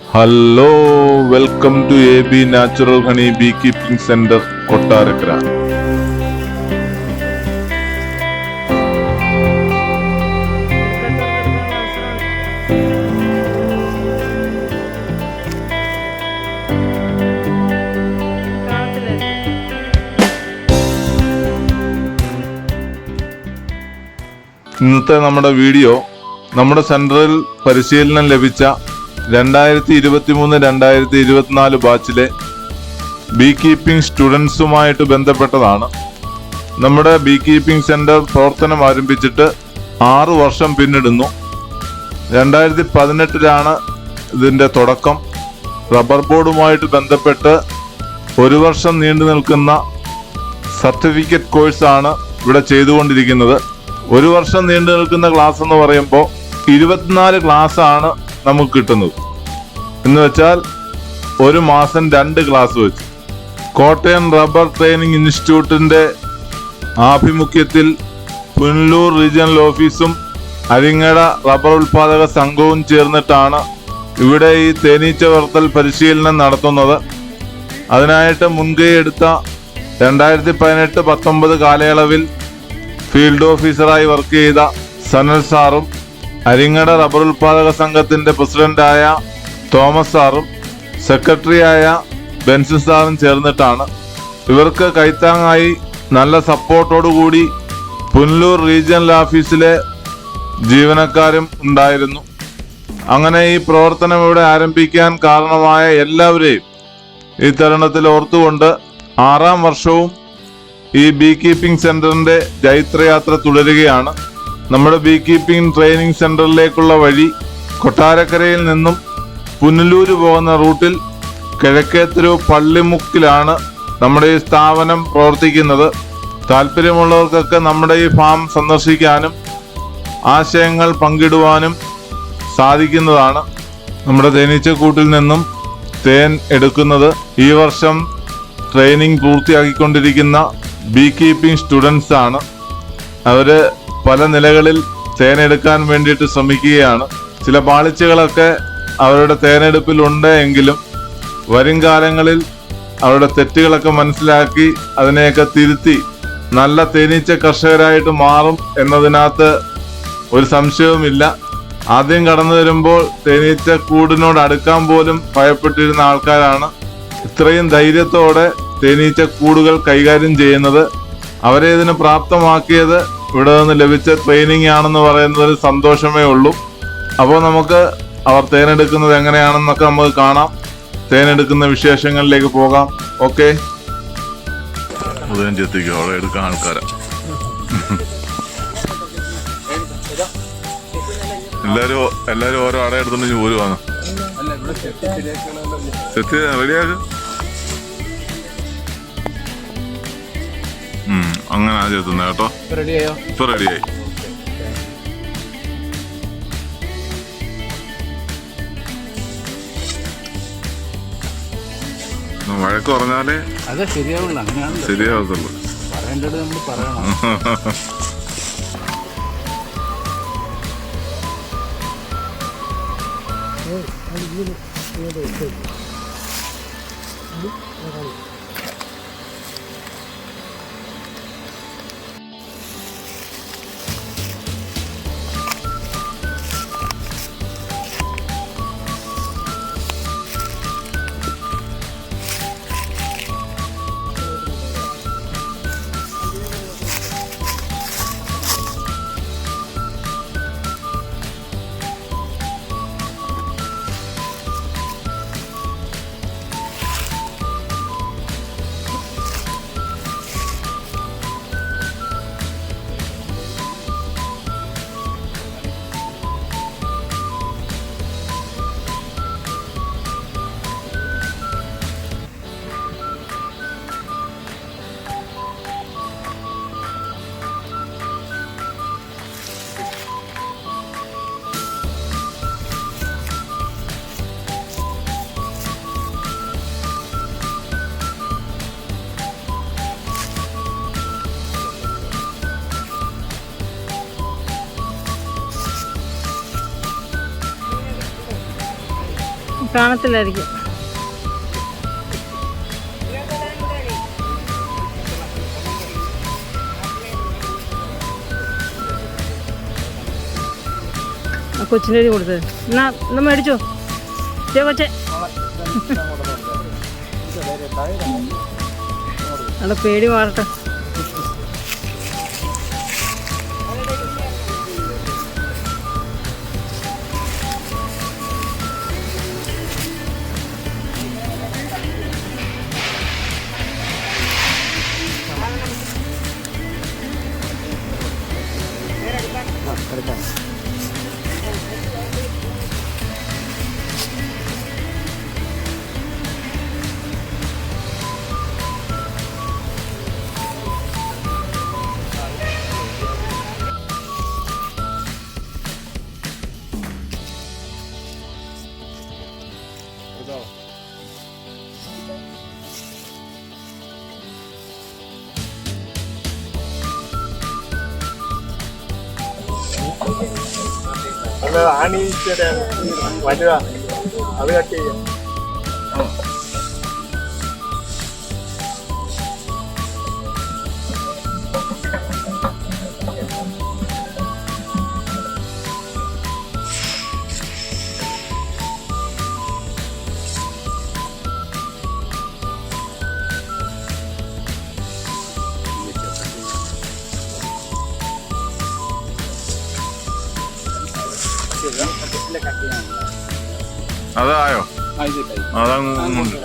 Hello, welcome to AB natural honey bee keeping centre Kottarakkara. ഇന്നത്തെ നമ്മുടെ video നമ്മുടെ സെന്ററിൽ പരിശീലനം ലഭിച്ച 2023-2024 ബാച്ചിലെ ബീ കീപ്പിംഗ് സ്റ്റുഡൻസുമായിട്ട് ബന്ധപ്പെട്ടതാണ്. നമ്മുടെ ബീ കീപ്പിംഗ് സെന്റർ പ്രവർത്തനം ആരംഭിച്ചിട്ട് 6 വർഷം പിന്നിടുന്നു. 2018 ഇതിൻ്റെ തുടക്കം. റബ്ബർ ബോർഡുമായിട്ട് ബന്ധപ്പെട്ട് 1 വർഷം നീണ്ടു നിൽക്കുന്ന സർട്ടിഫിക്കറ്റ് കോഴ്സാണ് ഇവിടെ ചെയ്തുകൊണ്ടിരിക്കുന്നത്. 1 വർഷം നീണ്ടു നിൽക്കുന്ന ക്ലാസ് എന്ന് പറയുമ്പോൾ 24 ക്ലാസ്സാണ് നമുക്ക് കിട്ടുന്നത്. എന്ന് വെച്ചാൽ ഒരു മാസം 2 ക്ലാസ് വെച്ച്. കോട്ടയം റബ്ബർ ട്രെയിനിങ് ഇൻസ്റ്റിറ്റ്യൂട്ടിൻ്റെ ആഭിമുഖ്യത്തിൽ പുനലൂർ റീജിയണൽ ഓഫീസും അരിങ്ങട റബ്ബർ ഉൽപാദക സംഘവും ചേർന്നിട്ടാണ് ഇവിടെ ഈ തേനീച്ച വളർത്തൽ പരിശീലനം നടത്തുന്നത്. അതിനായിട്ട് മുൻകൈ എടുത്ത 2018-19 കാലയളവിൽ ഫീൽഡ് ഓഫീസറായി വർക്ക് ചെയ്ത സനൽ സാറും അരിങ്ങട റബ്ബർ ഉൽപാദക സംഘത്തിന്റെ പ്രസിഡന്റായ തോമസ് സാറും സെക്രട്ടറിയായ ബെൻസിൻ സാറും ചേർന്നിട്ടാണ്. ഇവർക്ക് കൈത്താങ്ങായി നല്ല സപ്പോർട്ടോടുകൂടി പുനലൂർ റീജിയണൽ ഓഫീസിലെ ജീവനക്കാരും ഉണ്ടായിരുന്നു. അങ്ങനെ ഈ പ്രവർത്തനം ഇവിടെ ആരംഭിക്കാൻ കാരണമായ എല്ലാവരെയും ഈ തരുണത്തിൽ ഓർത്തുകൊണ്ട് 6ാം വർഷവും ഈ ബീ കീപ്പിംഗ് സെന്ററിന്റെ ജൈത്രയാത്ര തുടരുകയാണ്. നമ്മുടെ ബീ കീപ്പിംഗ് ട്രെയിനിങ് സെന്ററിലേക്കുള്ള വഴി കൊട്ടാരക്കരയിൽ നിന്നും പുനലൂര് പോകുന്ന റൂട്ടിൽ കിഴക്കേത്തെരു പള്ളിമുക്കിലാണ് നമ്മുടെ ഈ സ്ഥാപനം പ്രവർത്തിക്കുന്നത്. താല്പര്യമുള്ളവർക്കൊക്കെ നമ്മുടെ ഈ ഫാം സന്ദർശിക്കാനും ആശയങ്ങൾ പങ്കിടുവാനും സാധിക്കുന്നതാണ്. നമ്മുടെ തേനീച്ചക്കൂട്ടിൽ നിന്നും തേൻ എടുക്കുന്നത് ഈ വർഷം ട്രെയിനിങ് പൂർത്തിയാക്കിക്കൊണ്ടിരിക്കുന്ന ബീ കീപ്പിംഗ് സ്റ്റുഡൻസ് ആണ്. അവര് പല നിലകളിൽ തേനെടുക്കാൻ വേണ്ടിയിട്ട് ശ്രമിക്കുകയാണ്. ചില പാളിച്ചകളൊക്കെ അവരുടെ തേനെടുപ്പിൽ ഉണ്ട് എങ്കിലും വരും കാലങ്ങളിൽ അവരുടെ തെറ്റുകളൊക്കെ മനസ്സിലാക്കി അതിനെയൊക്കെ തിരുത്തി നല്ല തേനീച്ച കർഷകരായിട്ട് മാറും എന്നതിനകത്ത് ഒരു സംശയവുമില്ല. ആദ്യം കടന്നു വരുമ്പോൾ തേനീച്ച കൂടിനോട് അടുക്കാൻ പോലും ഭയപ്പെട്ടിരുന്ന ആൾക്കാരാണ് ഇത്രയും ധൈര്യത്തോടെ തേനീച്ച കൂടുകൾ കൈകാര്യം ചെയ്യുന്നത്. അവരെ ഇതിന് പ്രാപ്തമാക്കിയത് ഇവിടെ നിന്ന് ലഭിച്ച ട്രെയിനിങ് ആണെന്ന് പറയുന്നതിൽ സന്തോഷമേ ഉള്ളൂ. അപ്പോൾ നമുക്ക് അവർ തേനെടുക്കുന്നത് എങ്ങനെയാണെന്നൊക്കെ നമുക്ക് കാണാം. തേനെടുക്കുന്ന വിശേഷങ്ങളിലേക്ക് പോകാം. ഓക്കെ, ഉദയം ചെത്തിക്കോ, അവിടെ എടുക്കാൻ ആൾക്കാരാ. എല്ലാരും ഓരോ അട എടുത്തോണ്ട് പോരുവാണ്. സെറ്റ് റെഡിയാക്ക്. അങ്ങനെ ചെത്തുന്നത് കേട്ടോ. ഇപ്പൊ റെഡിയായി. വഴക്ക് പറഞ്ഞാലേ ശരിയാവത്തുള്ളൂ. കാണത്തില്ലായിരിക്കും. കൊച്ചിൻ്റെ കൊടുത്തത് എന്നാ മേടിച്ചോ കൊച്ചെ. അവിടെ പേടി മാറട്ടെ. ആണി വലുതാ അത് കട്ട് ചെയ്യാം. അതായോ? അതങ്ങുണ്ട്.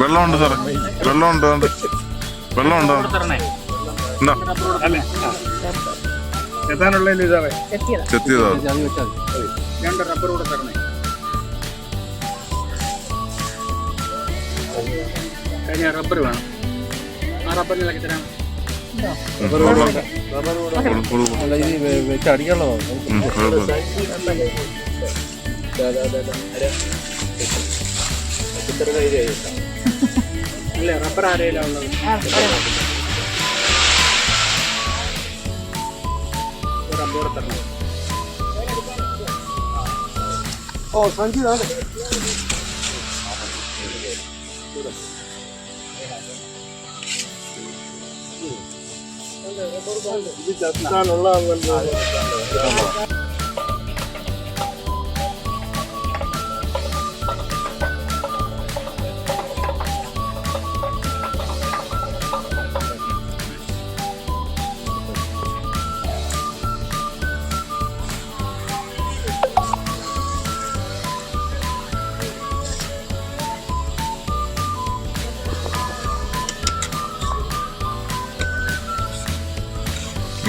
വെള്ളമുണ്ട് സാറേ, വെള്ളമുണ്ട്, വെള്ളമുണ്ട്. എത്താനുള്ള ചെത്തിയതാ. രണ്ട് റബ്ബർ കൂടെ തരണേ. റബ്ബർ വേണം. ആ റബ്ബറിലേക്ക് തരാം. വെച്ച് അടിക്കാനുള്ളതോ? അല്ല, റബ്ബർ ആരെയിലാ ഉള്ളത്? റബ്ബർ തരണം. ഓ സഞ്ജിതാണ്. ഇത് ചത്താനുള്ള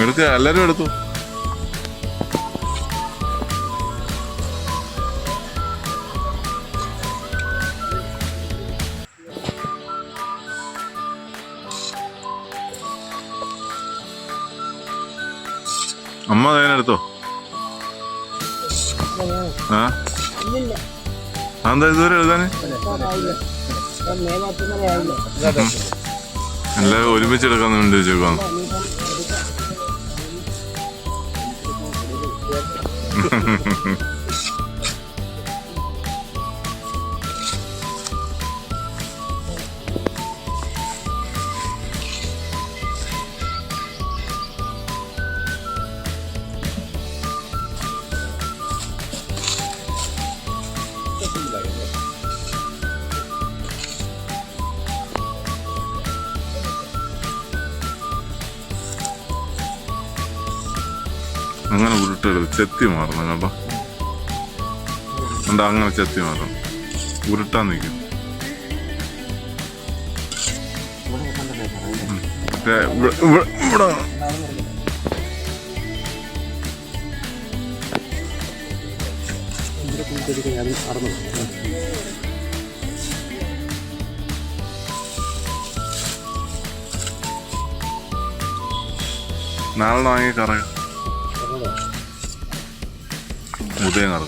എടുത്ത് എല്ലാരും എടുത്തു. അമ്മ അതിനെടുത്തോ? ആ എന്താ ഇതുവരെ എഴുതാന്? എല്ലാരും ഒരുമിച്ചെടുക്കാന്ന് വേണ്ടി ചോദിക്കാം. അങ്ങനെ ഉരുട്ടെടുത്ത് ചെത്തി മാറണം കേട്ടോ. എന്താ അങ്ങനെ ചെത്തി മാറണം, ഉരുട്ടാൻ നിൽക്കും. ഇവിടെ ശരിക്കും ഞാൻ മറന്നു. നാളെ വാങ്ങി കറ ഉദയം കറ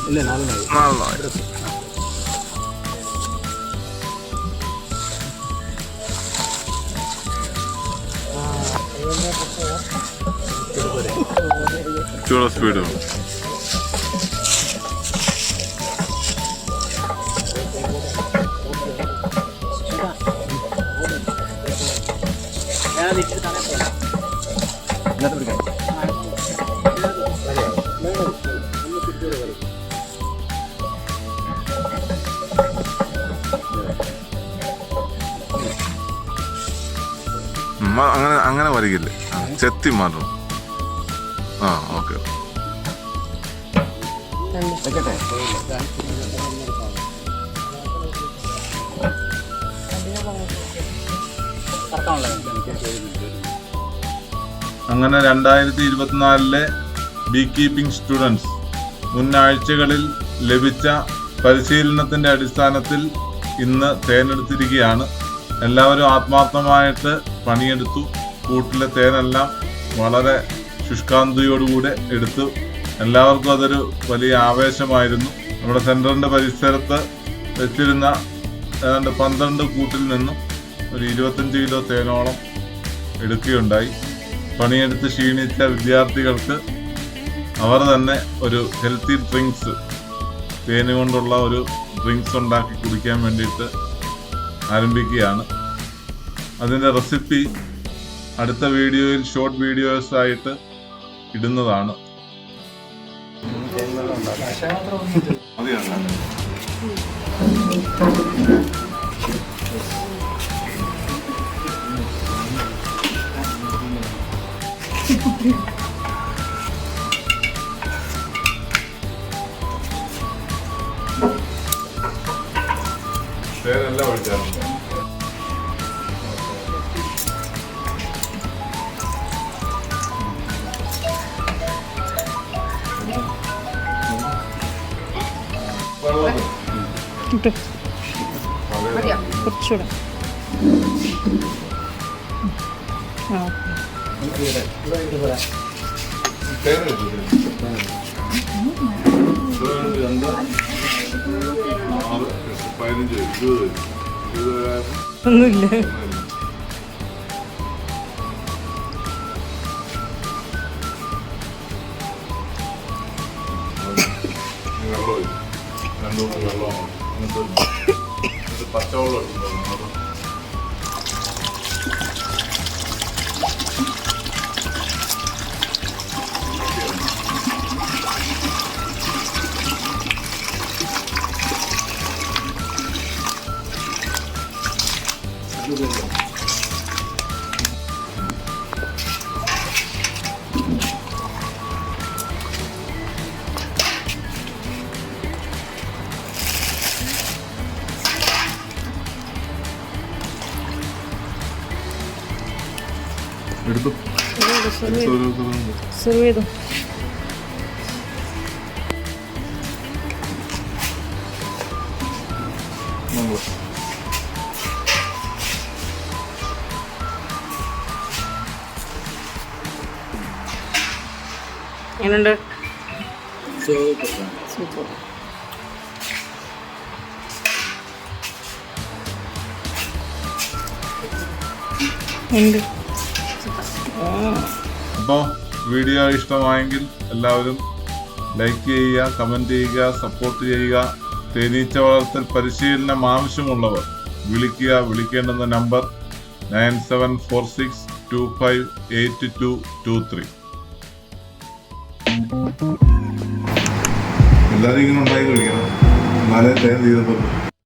ഇല്ല, നാളെ നാളെ ചൂട് സ്പീഡ് അങ്ങനെ അങ്ങനെ വരികില്ലേ, ചെത്തി മാറ്റണം. ആ ഓക്കെ. അങ്ങനെ 2024 ബീ കീപ്പിംഗ് സ്റ്റുഡൻസ് മുൻ ആഴ്ചകളിൽ ലഭിച്ച പരിശീലനത്തിന്റെ അടിസ്ഥാനത്തിൽ ഇന്ന് തേനെടുത്തിരിക്കുകയാണ്. എല്ലാവരും ആത്മാർത്ഥമായിട്ട് പണിയെടുത്തു. കൂട്ടിലെ തേനെല്ലാം വളരെ ശുഷ്കാന്തിയോടുകൂടെ എടുത്തു. എല്ലാവർക്കും അതൊരു വലിയ ആവേശമായിരുന്നു. നമ്മുടെ സെൻറ്ററിൻ്റെ പരിസരത്ത് വെച്ചിരുന്ന ഏതാണ്ട് 12 കൂട്ടിൽ നിന്നും ഒരു 25 കിലോ തേനോളം എടുക്കുകയുണ്ടായി. പണിയെടുത്ത് ക്ഷീണിച്ച വിദ്യാർത്ഥികൾക്ക് അവർ തന്നെ ഒരു ഹെൽത്തി ഡ്രിങ്ക്സ്, തേന് കൊണ്ടുള്ള ഒരു ഡ്രിങ്ക്സ് ഉണ്ടാക്കി കുടിക്കാൻ വേണ്ടിയിട്ട് ആരംഭിക്കുകയാണ്. അതിൻ്റെ റെസിപ്പി അടുത്ത വീഡിയോയിൽ ഷോർട്ട് വീഡിയോസ് ആയിട്ട് ഇടുന്നതാണ്. തേനെല്ലാം ഒഴിച്ചായിരുന്നു. കുറച്ചുകൂടെ ഒന്നുമില്ല. പച്ചവെള്ളം എടുത്തു സെർവ് ചെയ്തു. എങ്ങനെയുണ്ട്? സൂപ്പർ. ഉണ്ട്. അപ്പോൾ വീഡിയോ ഇഷ്ടമായെങ്കിൽ എല്ലാവരും ലൈക്ക് ചെയ്യുക, കമൻറ്റ് ചെയ്യുക, സപ്പോർട്ട് ചെയ്യുക. തേനീച്ച വളർത്തൽ പരിശീലനം ആവശ്യമുള്ളവർ വിളിക്കുക. വിളിക്കേണ്ടുന്ന നമ്പർ 9746258223. എല്ലാവരും ഇങ്ങനെ ഉണ്ടായി കഴിക്കണം, എന്നാലേ തേൻ തീരത്തുള്ളൂ.